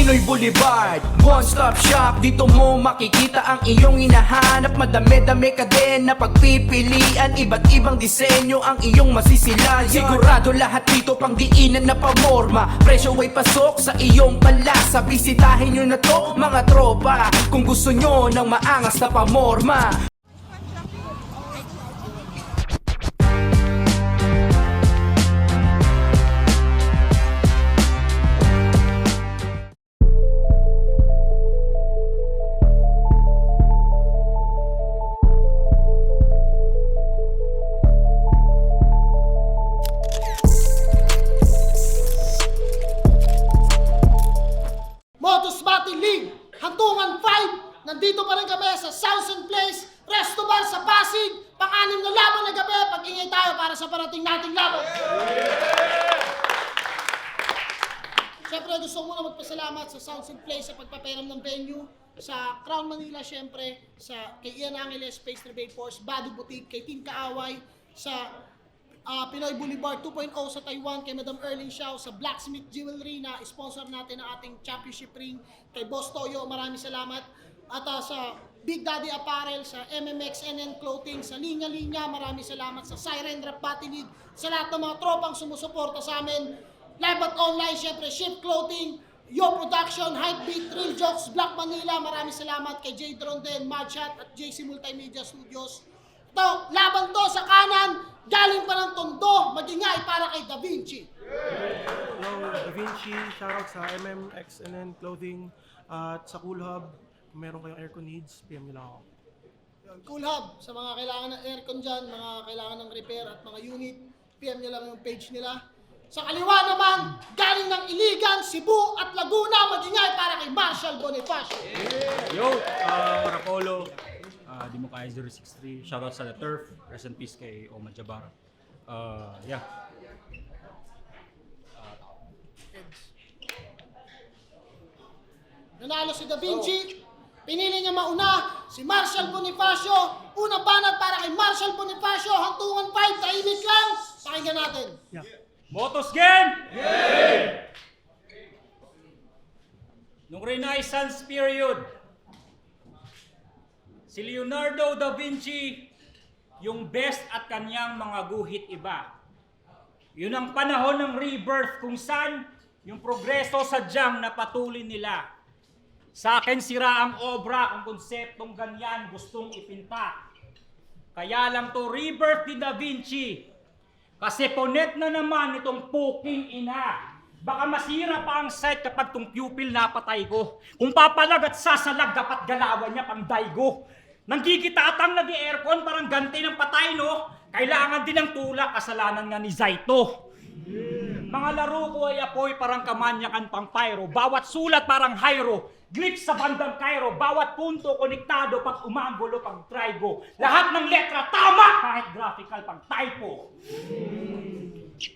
Pinoy Boulevard, one-stop shop. Dito mo makikita ang iyong hinahanap. Madami-dami ka din na pagpipilian. Iba't ibang disenyo ang iyong masisilayan. Sigurado lahat dito pang diinan na pamorma. Presyo ay pasok sa iyong panlasa. Bisitahin nyo na to mga tropa, kung gusto nyo ng maangas na pamorma. Motos Battle League, Hantungan 5, nandito pa rin kami sa Southern Place, Resto Bar sa Pasig, pang-anim na laban na gabi, pag-ingay tayo para sa parating nating laban. Siyempre gusto ko muna magpasalamat sa Southern Place sa pagpaperam ng venue, sa Crown Manila siyempre, kay Ian Angeles, Space Rebate Force, Badu Boutique, kay Team Kaaway, sa Pinoy Boulevard 2.0 sa Taiwan, kay Madam Erling Xiao, sa Blacksmith Jewelry na sponsor natin ang ating championship ring, kay Boss Toyo, maraming salamat. At sa Big Daddy Apparel, sa MMXNN Clothing, sa Linya Linya, maraming salamat. Sa Siren Rap Battle League, sa lahat ng mga tropang sumusuporta sa amin. Live at online, syempre, Shift Clothing, Yo Production, Hypebeat, Real Jokes, Black Manila, maraming salamat kay J. Dronden, Madshot at JC Multimedia Studios. Ito, laban to sa kanan, galing pa ng Tondo, magingay para kay Da Vinci. Hello, Da Vinci. Shoutout sa MMXNN Clothing at sa Cool Hub. Kung meron kayong aircon needs, PM nyo lang ako. Yun, Cool Hub, sa mga kailangan ng aircon dyan, mga kailangan ng repair at mga unit, PM nyo lang yung page nila. Sa kaliwa naman, galing ng Iligan, Cebu at Laguna, magingay para kay Marshall Bonifacio. Yo, Rapolo, di mo kaya 063. Shoutout sa The Turf. Rest in peace kay Omar Jabbar. Yeah. Nanalo si Da Vinci, pinili niya mauna, si Marshall Bonifacio. Unang banat para kay Marshall Bonifacio, Hantungan 5, tahimik lang. Pakinggan natin. Yeah. Motos Game! Nung Renaissance period, si Leonardo da Vinci, yung best at kanyang mga guhit iba. Yun ang panahon ng rebirth kung saan yung progreso sadyang napatuloy nila. Sa akin sira ang obra kung konseptong ganyan gustong ipinta. Kaya lang to rebirth ni Da Vinci. Kasi ponet na naman itong puking ina. Baka masira pa ang site kapag tong pupil napatay ko. Kung papalag at sasalag, dapat galawan niya pang daigo. Nanggigitatang nag-aircon parang ganti ng patay, no? Kailangan din ng tulak, kasalanan nga ni Zaito. Mga laro ko ay apoy parang kamanyakan pang pyro. Bawat sulat parang Hyro. Glitch sa bandang Cairo. Bawat punto konektado pag umangulo pag trigo. Lahat ng letra tama kahit graphical pang typo.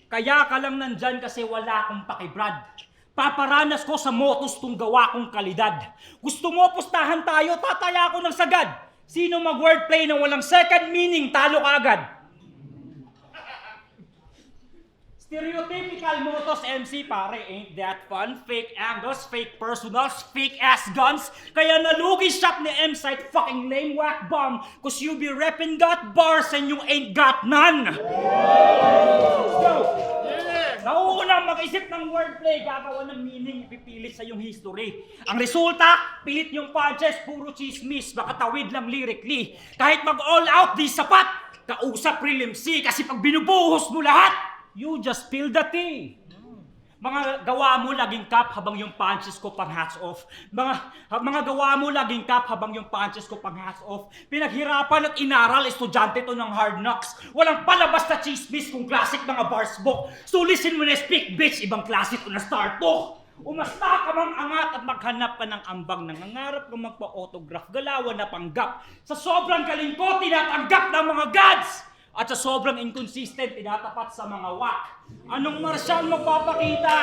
Kaya ka lang nandyan kasi wala akong pakibrad. Paparanas ko sa motos tong gawa kong kalidad. Gusto mo pustahan tayo, tataya ako ng sagad. Sino mag-wordplay na walang second meaning, talo ka agad. Stereotypical motos MC pare, ain't that fun? Fake angles, fake personals, fake ass guns. Kaya nalugi shop ni M-Site fucking lame whack bomb. Cause you be reppin' got bars and you ain't got none. Let's go! Nauunang mag-isip ng wordplay, gagawa ng meaning, ipipilit sa yung history. Ang resulta, pilit yung punches, puro chismis, baka tawid lang lyrically. Kahit mag-all out, di sapat. Kausap prelim C, kasi pag binubuhos mo lahat, you just spill the tea. Mga gawa mo laging cap habang yung punches ko pang hats off. Mga gawa mo laging cap habang yung punches ko pang hats off. Pinaghirapan at inaral, estudyante to ng hard knocks. Walang palabas na chismis kung classic mga bars book. Sulisin mo na speak bitch, ibang klase to na start talk. Umasta ka mang angat at maghanap ka ng ambang. Nangangarap ka magpa-autograph, galawan na panggap. Sa sobrang galing ko, tinatanggap ng mga gods. At sa sobrang inconsistent, tinatapat sa mga wak. Anong marsyal magpapakita?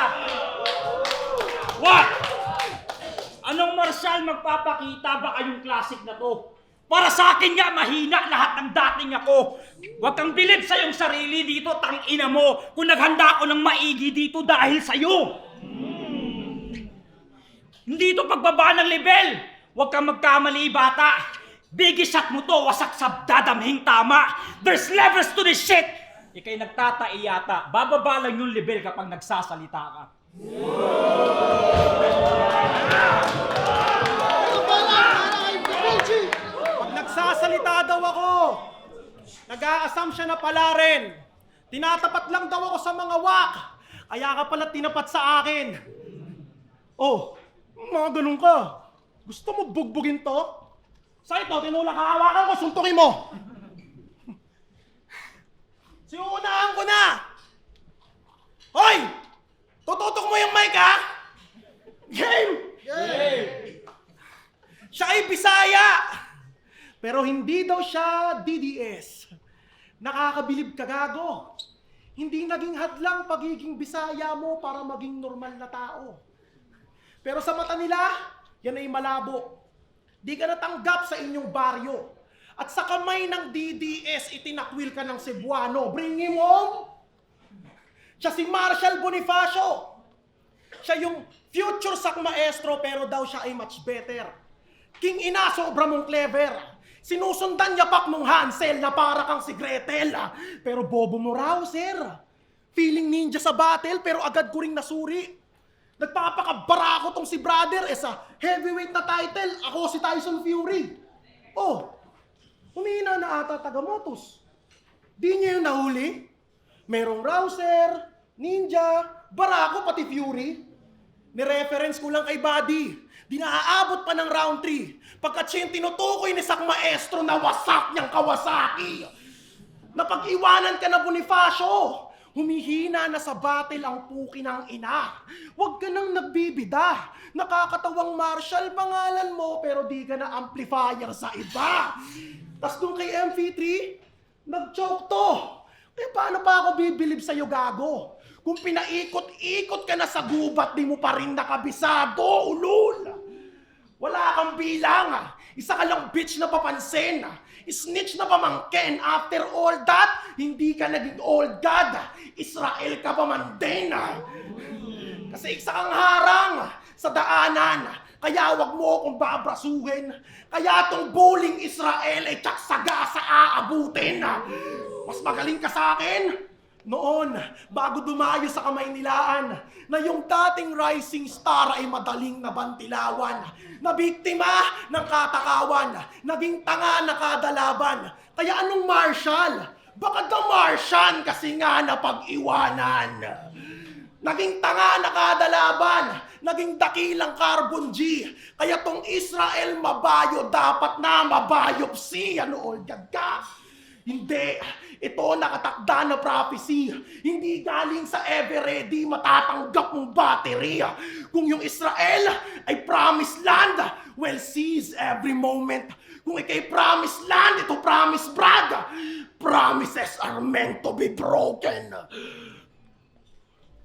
What? Anong marsyal magpapakita? Baka yung classic na to. Para sa akin nga, mahina lahat ng dating ako. Huwag kang bilib sa iyong sarili dito, tangina mo. Kung naghanda ako ng maigi dito dahil sa'yo. Hindi ito pagbaba ng level. Huwag kang magkamali, bata. Biggie shot mo to, wasak sa dadamhing tama. There's levels to this shit. Ika'y nagtatai yata. Bababa lang yung level kapag nagsasalita ka. Ano ba lang, para kay Da Vinci? Pag nagsasalita daw ako, nag-a-assumption na pala rin. Tinatapat lang daw ako sa mga wak. Kaya ka pala tinapat sa akin. Oh, mga ganun ka. Gusto mo bugbugin to? Sa ito, tinulak hawakan ko, suntukin mo. Siunahan ko na. Hoy! Tututok mo yung mic, ha? Game! Siya ay Bisaya. Pero hindi daw siya DDS. Nakakabilib ka, gago. Hindi naging hadlang pagiging Bisaya mo para maging normal na tao. Pero sa mata nila, yan ay malabo. Di ka natanggap sa inyong baryo. At sa kamay ng DDS, itinakwil ka ng Cebuano. Bring him home! Siya si Marshal Bonifacio. Siya yung future sak maestro pero daw siya ay much better. King ina, sobra mong clever. Sinusundan niya pak mong Hansel na para kang si Gretel. Pero bobo mo raw, sir. Feeling ninja sa battle pero agad ko ring nasuri. Nagpapakabara ko tong si brother sa heavyweight na title. Ako si Tyson Fury. Oh, humihina na ata taga-motos. Di niya yung nahuli? Merong Rouser, Ninja, Barako, pati Fury. Ni-reference ko lang kay Buddy. Di naaabot pa ng round 3. Pagkat siya yung tinutukoy ni Sak Maestro na wasak niyang Kawasaki. Napag-iwanan ka na Bonifacio. Humihina na sa battle ang puki ng ina. Huwag ka nang nagbibida. Nakakatawang Marshall pangalan mo pero di ka na amplifier sa iba. Tas dun kay MP3, nag-choke to. Eh paano pa ako bibilib sa'yo, gago? Kung pinaikot-ikot ka na sa gubat, di mo pa rin nakabisado, ulul. Wala kang bilang. Isa ka lang bitch na papansin. Snitch na pamangkin. After all that, hindi ka naging old god. Israel ka pa man din. Kasi isa kang harang sa daanan. Kaya wag mo akong babrasuhin. Kaya tong bullying Israel ay tsaksaga sa aabutin. Mas magaling ka sa akin noon, bago dumayo sa kamay nilaan, na yung dating rising star ay madaling nabantilawan, na biktima ng katakawan, naging tanga na kadalaban. Kaya anong Marshall? Baka the Martian kasi nga napag-iwanan. Naging tanga na kadalaban, naging dakilang carbon G. Kaya tong Israel mabayo, dapat na mabiopsy. Ano old ka? Hindi. Ito nakatakda na prophecy. Hindi galing sa ever-ready matatanggap mong battery. Kung yung Israel ay promised land, well, seize every moment. Kung ikay promised land, ito promised brad. Promises are meant to be broken.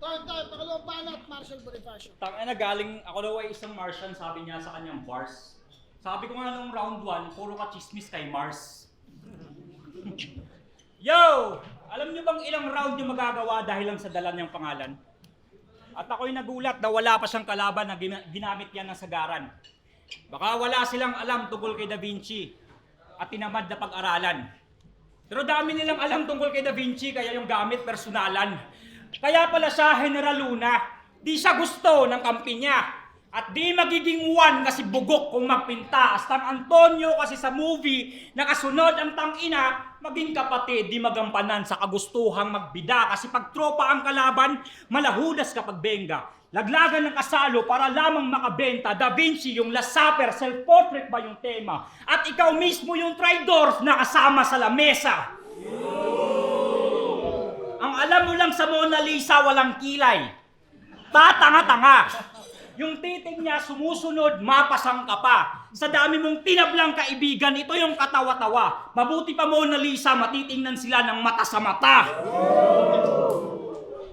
Tayo, pangalawang banat, Marshal Bonifacio. Tangina, galing ako daw ay isang Martian, sabi niya sa kanyang bars. Sabi ko nga nung round 1, puro ka chismis kay Mars. Yo! Alam niyo bang ilang round yung magagawa dahil lang sa dala niyang pangalan? At ako'y nagulat na wala pa siyang kalaban na ginamit yan ng sagaran. Baka wala silang alam tungkol kay Da Vinci at tinamad na pag-aralan. Pero dami nilang alam tungkol kay Da Vinci kaya yung gamit personalan. Kaya pala siya General Luna, di siya gusto ng kampi niya. At di magiging one kasi bugok kung magpinta. Astang Antonio kasi sa movie, nakasunod ang tangina, maging kapatid, di magampanan sa kagustuhang magbida. Kasi pag tropa ang kalaban, malahudas kapag benga. Laglagan ng kasalo para lamang makabenta. Da Vinci yung Last Supper, self-portrait ba yung tema? At ikaw mismo yung traitor na kasama sa lamesa. Ang alam mo lang sa Mona Lisa, walang kilay. Tatanga-tanga. Yung titig niya sumusunod, mapasang ka pa. Sa dami mong tinablang kaibigan, ito yung katawa-tawa. Mabuti pa Mona Lisa, matitingnan sila ng mata sa mata.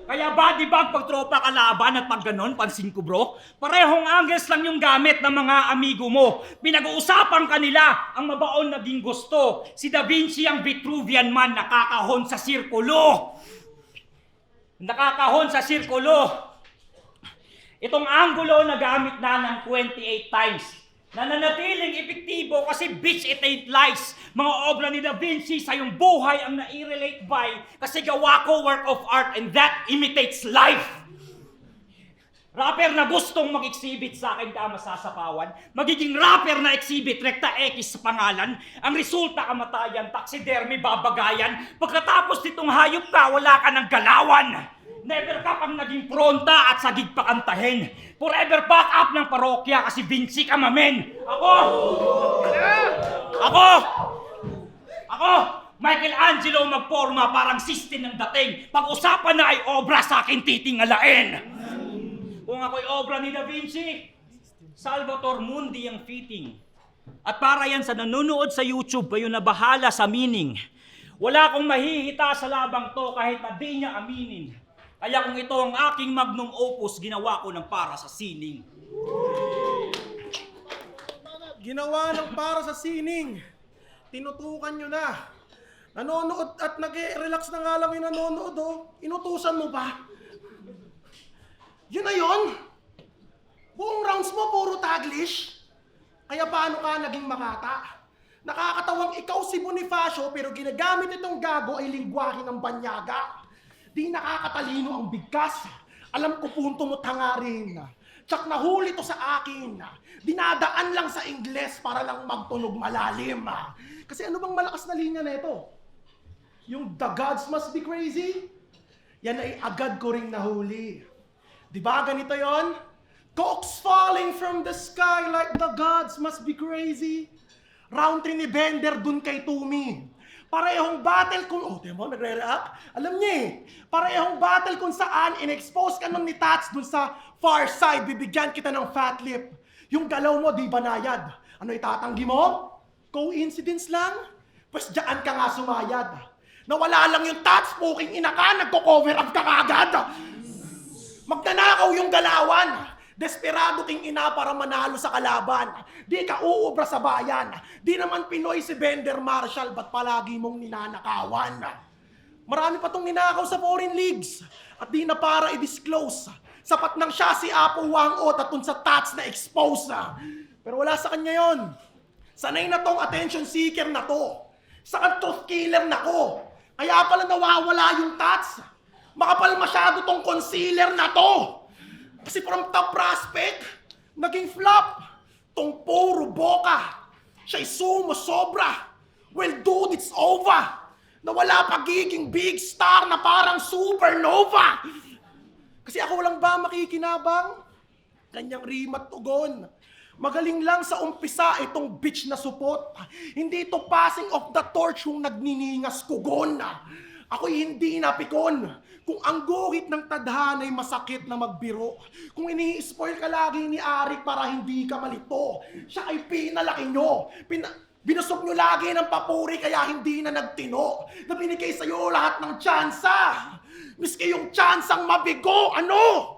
Kaya body bag pag tropa kalaban at pag ganon, pansin ko bro, parehong angles lang yung gamit ng mga amigo mo. Pinag-uusapan kanila ang mabaon naging gusto. Si Da Vinci ang Vitruvian man nakakahon sa sirkulo. Nakakahon sa sirkulo. Itong angulo na gamit na ng 28 times. Nananatiling epektibo kasi bitch it ain't lies. Mga obra ni Da Vinci sa iyong buhay ang nai-relate by kasi gawa ko work of art and that imitates life. Rapper na gustong mag-exhibit sa akin ka masasapawan, magiging rapper na exhibit rekta X sa pangalan, ang resulta kamatayan, taxidermy babagayan, pagkatapos nitong hayop ka, wala ka ng galawan. Never ka pang naging pronta at sagig pa kantahin. Forever back up ng parokya kasi Vinci ka mamen. Ako, Michelangelo magporma parang Sistine ng dating. Pag-usapan na ay obra sa akin titingalain. Kung ako'y obra ni Da Vinci, Salvator Mundi ang fitting. At para yan sa nanonood sa YouTube, kayo na bahala sa meaning. Wala akong mahihita sa labang to kahit na di niya aminin. Kaya kung ito ang aking magnum opus, ginawa ko ng para sa sining. Ginawa ng para sa sining. Tinutukan nyo na. Nanonood at nag-relax na nga lang yung nanonood, oh. Inutusan mo pa. Yun na yun. Buong rounds mo, puro Taglish. Kaya paano ka naging Makata? Nakakatawang ikaw si Bonifacio pero ginagamit itong gago ay lingwahe ng banyaga. Di nakakatalino ang bigkas. Alam ko punto mo't hangarin. Tsak nahuli to sa akin. Dinadaan lang sa Ingles para lang magtunog malalim. Kasi ano bang malakas na linya na ito? Yung The Gods Must Be Crazy? Yan ay agad ko ring nahuli. Diba ganito yon? Cokes falling from the sky like the gods must be crazy. Round 3 ni Bender dun kay Tumi. Parehong battle kung... Oh, diba, nagre-react? Alam niya eh. Parehong battle kung saan in-expose ka nun ni Tats dun sa far side. Bibigyan kita ng fat lip. Yung galaw mo, di banayad. Ano itatanggi mo? Coincidence lang? Pues dyan ka nga sumayad. Nawala lang yung Tats, poking ina ka, nagko-cover up ka kagad. Magnanakaw yung galawan. Desperado king ina para manalo sa kalaban. Di ka uubra sa bayan. Di naman Pinoy si Bender Marshall, ba't palagi mong ninanakawan? Marami pa tong ninakaw sa foreign leagues. At di na para i-disclose. Sapat nang siya si Apo Wang Ot at sa Tats na expose. Pero wala sa kanya yon. Sanay na tong attention seeker na to. Saka truth killer na ko. Kaya pala nawawala yung Tats. Makapal masyado tong concealer na to. Kasi from top prospect, naging flop. Tong puro boka. Siya'y sumusobra. Well dude, it's over. Nawala pagiging big star na parang supernova. Kasi ako walang ba makikinabang? Kanyang rimat tugon. Magaling lang sa umpisa itong bitch na supot. Hindi ito passing of the torch yung nagniningas kugon. Ako'y hindi napikon. Kung ang guhit ng tadhana'y masakit na magbiro. Kung ini-spoil ka lagi ni Arik para hindi ka malito. Siya ay pinalaki nyo. Binusok nyo lagi ng papuri kaya hindi na nagtino. Na binigay sa'yo lahat ng tsansa. Miski yung tsansang mabigo, ano?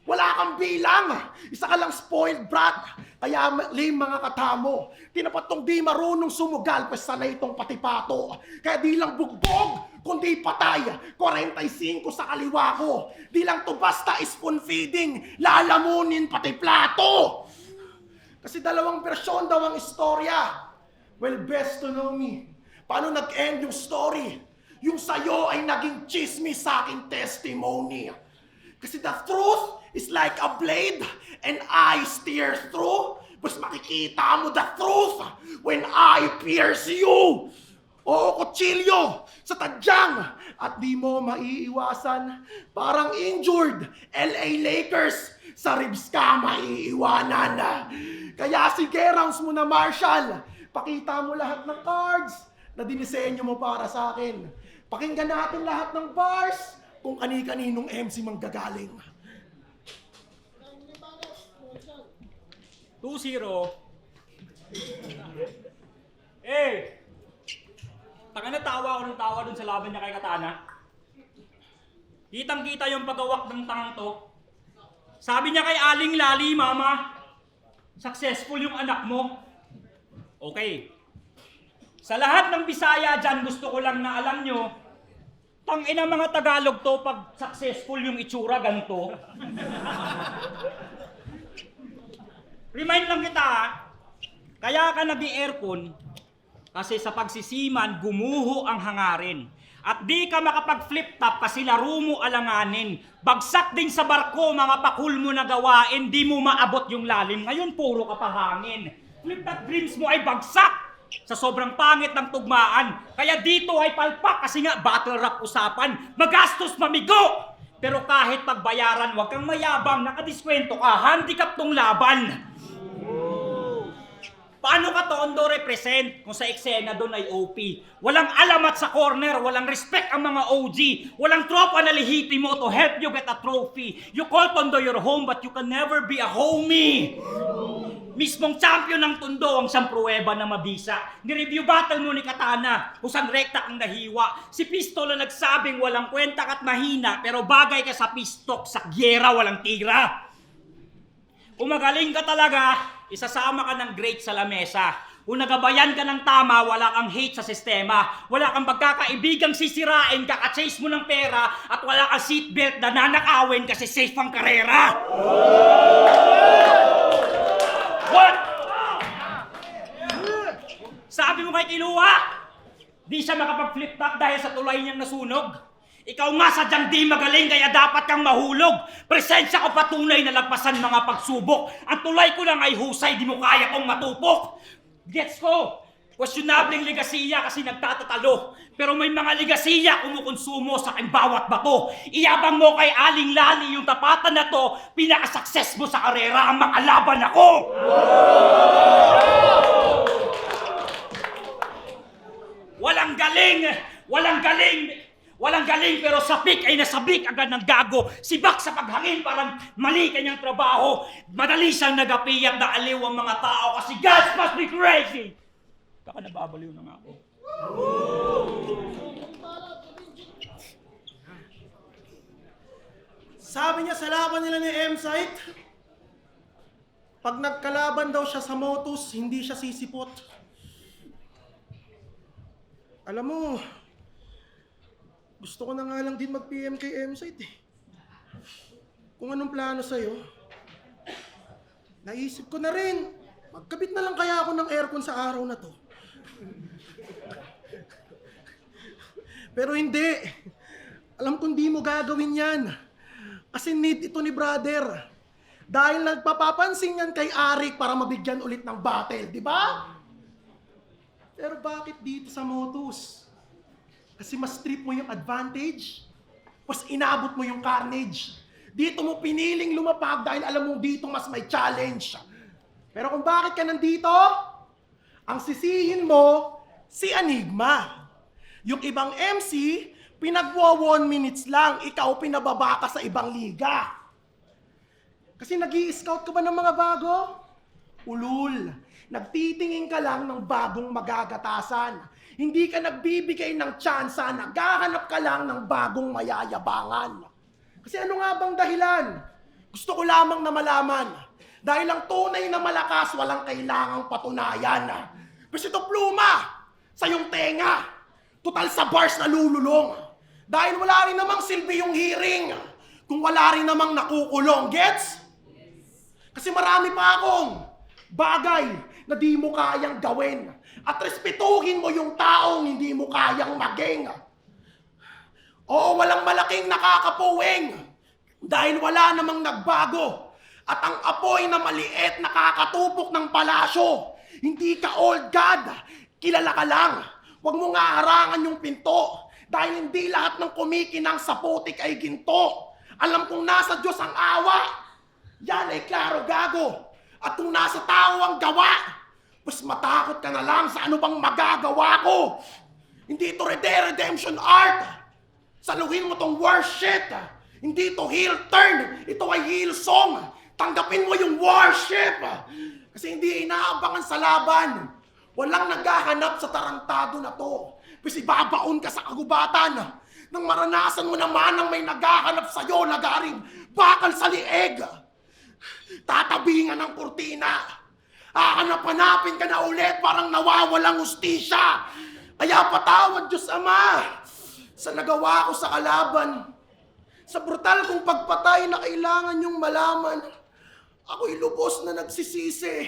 Wala kang bilang. Isa ka lang spoiled brat. Kaya lame mga katamo. Tinapat tong di marunong sumugal, pues sanay itong patipato. Kaya di lang bugbog, kundi patay. 45 sa kaliwa ko. Di lang to basta spoon feeding, lalamunin pati plato. Kasi dalawang versyon daw ang istorya. Well, best to know me. Paano nag-end yung story? Yung sayo ay naging chismis sa aking testimony. Kasi the truth is like a blade and I steer through. Mas makikita mo the truth when I pierce you. Oo, kutsilyo sa tadyang at di mo maiiwasan. Parang injured LA Lakers sa ribs ka maiiwanan. Kaya sige, rounds mo na Marshall. Pakita mo lahat ng cards na dinisenyo mo para sa akin. Pakinggan natin lahat ng bars kung kani-kaninong MC manggagaling. 2-0. Taka na tawa ako ng tawa dun sa laban niya kay Katana. Kitang-kita yung pagawak ng tangang to. Sabi niya kay Aling Lali, Mama, successful yung anak mo. Okay. Sa lahat ng Bisaya dyan, gusto ko lang na alam nyo, tangina mga Tagalog to, pag successful yung itsura, ganito. Remind lang kita, ha? Kaya ka nag-aircon kasi sa pagsisiman, gumuho ang hangarin. At di ka makapag-flip top kasi laro mo alanganin. Bagsak din sa barko, mga pakul mo na gawain, di mo maabot yung lalim. Ngayon, puro ka pa hangin. Flip top dreams mo ay bagsak sa sobrang pangit ng tugmaan. Kaya dito ay palpak kasi nga battle rap usapan. Magastos, mamigo! Pero kahit pagbayaran, wag kang mayabang, nakadiskwento ka, handicap tong laban. Paano ka Tondo represent kung sa eksena doon ay OP? Walang alamat sa corner, walang respect ang mga OG, walang tropa na lihiti mo to help you get a trophy. You call Tondo your home but you can never be a homie. Mismong champion ng Tondo ang siyang pruweba na mabisa. Ni-review battle mo ni Katana kung saan rekta ang nahiwa. Si Pistol na nagsabing walang kwenta at mahina pero bagay ka sa pistok, sa gyera walang tira. Kung magaling ka talaga, isasama ka ng great sa lamesa. Kung nagabayan ka ng tama, wala kang hate sa sistema. Wala kang pagkakaibigang sisirain, kaka-chase mo ng pera, at wala kang seatbelt na nanakawin kasi safe ang karera. What? Sabi mo kay Kiluwa, di siya makapag-flip top dahil sa tulay niyang nasunog. Ikaw nga sadyang di magaling kaya dapat kang mahulog. Presensya ko patunay na lagpasan mga pagsubok. Ang tulay ko lang ay husay, di mo kaya kong matupok. Gets ko, questionableng ligasiya kasi nagtatatalo. Pero may mga ligasiya kumukonsumo sa aking bawat bato. Iyabang mo kay Aling Lali yung tapatan na to, pinaka-success mo sa karera ang mga laban ako. Walang galing! Walang galing! Walang galing pero sapik ay nasabik agad ng gago. Sibak sa paghangin parang mali kanyang trabaho. Madali siyang nagapiyat na aliw ang mga tao kasi God must be crazy. Baka nababaliw na nga ako. Sabi niya sa laban nila ni M-Site, pag nagkalaban daw siya sa Motus, hindi siya sisipot. Alam mo, gusto ko na nga lang din mag-PM kay M-Site eh. Kung anong plano sa'yo, naisip ko na rin, magkabit na lang kaya ako ng aircon sa araw na to. Pero hindi. Alam kong di mo gagawin yan. Kasi need ito ni brother. Dahil nagpapapansin yan kay Arik para mabigyan ulit ng battle, di ba? Pero bakit dito sa Motus? Kasi mas trip mo yung advantage, mas inabot mo yung carnage. Dito mo piniling lumapag dahil alam mong dito mas may challenge. Pero kung bakit ka nandito, ang sisihin mo, si Enigma. Yung ibang MC, pinagwa 1 minutes lang, ikaw pinababa ka sa ibang liga. Kasi nag-i-scout ka ba ng mga bago? Ulul, nagtitingin ka lang ng bagong magagatasan. Hindi ka nagbibigay ng tsansa, naghahanap ka lang ng bagong mayayabangan. Kasi ano nga bang dahilan? Gusto ko lamang na malaman. Dahil ang tunay na malakas, walang kailangang patunayan. Kasi ito pluma, sa yung tenga. Total sa bars na lululong. Dahil wala rin namang silbi yung hearing. Kung wala rin namang nakukulong. Gets? Kasi marami pa akong bagay na di mo kayang gawin. At respetuhin mo yung taong hindi mo kayang maging. Oo, walang malaking nakakapuwing. Dahil wala namang nagbago. At ang apoy na maliit nakakatupok ng palasyo. Hindi ka old god. Kilala ka lang. Huwag mo nga harangan yung pinto. Dahil hindi lahat ng kumikinang sa putik ay ginto. Alam kong nasa Diyos ang awa. Yan ay klaro gago. At kung nasa tao ang gawa, mas matakot ka na lang sa ano bang magagawa ko. Hindi ito redemption art. Saluhin mo tong worship. Hindi ito heel turn. Ito ay heel song. Tanggapin mo yung worship. Kasi hindi inaabangan sa laban. Walang naghahanap sa tarantado na to. Kasi babaon ka sa kagubatan. Nang maranasan mo naman ang may naghahanap sa'yo, nagaring bakal sa lieg. Tatabingan ng kurtina. Hahanap-hanapin ka na ulit parang nawawalang hustisya. Kaya patawad Diyos Ama sa nagawa ko sa kalaban. Sa brutal kong pagpatay na kailangan niyong malaman. Ako'y lubos na nagsisisi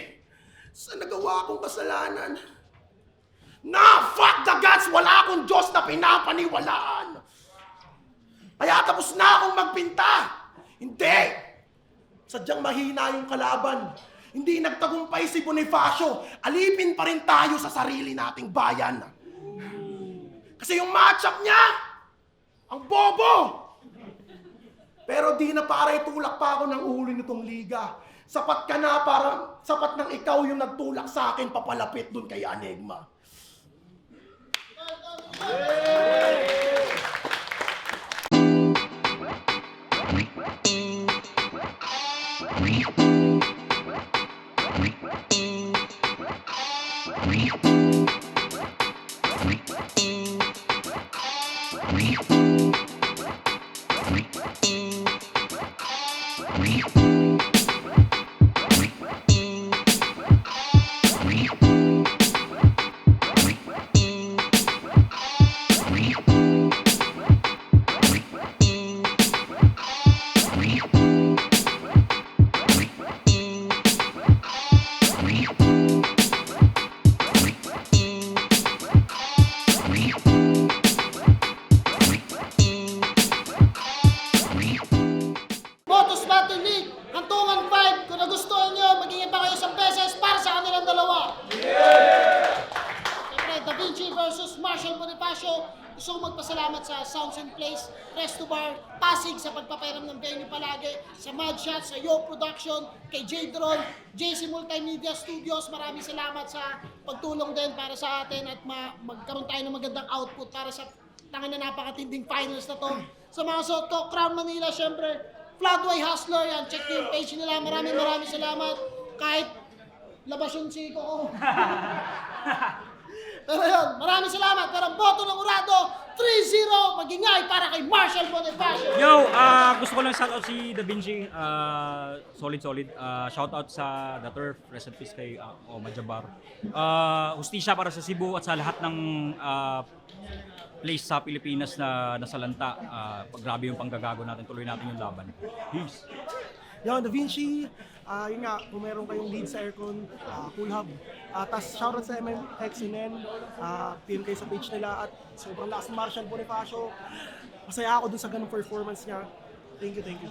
sa nagawa kong kasalanan. Fuck the gods! Wala akong Diyos na pinapaniwalaan. Kaya tapos na akong magpinta. Hindi! Sadyang mahina yung kalaban. Hindi nagtagumpay si Bonifacio. Alipin pa rin tayo sa sarili nating bayan. Kasi yung matchup niya, ang bobo! Pero di na para itulak pa ako ng ulo nitong liga. Sapat ka na para, sapat nang ikaw yung nagtulak sa akin papalapit dun kay Enigma. Motos Battle League, hantungan 5. Kung nagustuhan nyo, magingin pa kayo isang beses para sa kanilang dalawa. Siyempre, Da Vinci versus Marshall Bonifacio. Gusto kong magpasalamat sa Sounds and Plays, Resto Bar, Pasig sa pagpapairam ng venue palagi, sa Mudshot, sa Yo Production, kay J-Dron, JC Multimedia Studios. Maraming salamat sa pagtulong din para sa atin at magkaroon tayo ng magandang output para sa tangin na napakatinding finals na to. Sa mga Soto, Crown Manila, syempre, Floodway Hustler, yan, check nyo yung page nila. Maraming salamat. Kahit labas yung siko ko. Pero yun, maraming salamat. Pero ang boto ng Urado, 3-0, magingay para kay Marshall Bonifacio. Yo, gusto ko lang shoutout si Da Vinci. Solid. Shoutout sa The Turf. Rest in peace kay Oma Jabar. Hustisya para sa Cebu at sa lahat ng place sa Pilipinas na nasalanta. Grabe yung panggagago natin. Tuloy natin yung laban. Peace. Yan, Da Vinci, yun nga, kung meron kayong lead sa Aircon, Cool Hub. Tas shoutout sa MMXNN, PM kayo sa page nila at sobrang lakas ni Marshall Bonifacio. Masaya ako dun sa ganung performance niya. Thank you.